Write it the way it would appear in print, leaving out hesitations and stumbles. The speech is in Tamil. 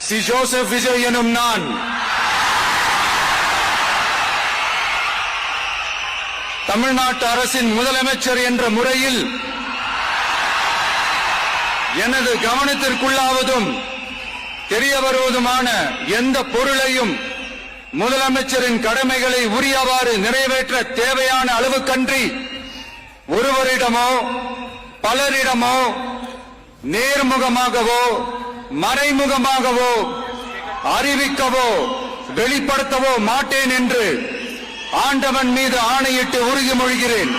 சி ஜோசப் விஜய் எனும் நான் தமிழ்நாட்டு அரசின் முதலமைச்சர் என்ற முறையில் எனது கவனத்திற்குள்ளாவதும் தெரிய வருவதுமான எந்த பொருளையும் முதலமைச்சரின் கடமைகளை உரியவாறு நிறைவேற்ற தேவையான அளவுக்கன்றி ஒருவரிடமோ பலரிடமோ நேர்முகமாகவோ மறைமுகமாகவோ அறிவிக்கவோ வெளிப்படுத்தவோ மாட்டேன் என்று ஆண்டவன் மீது ஆணையிட்டு உறுதிமொழிகிறேன்.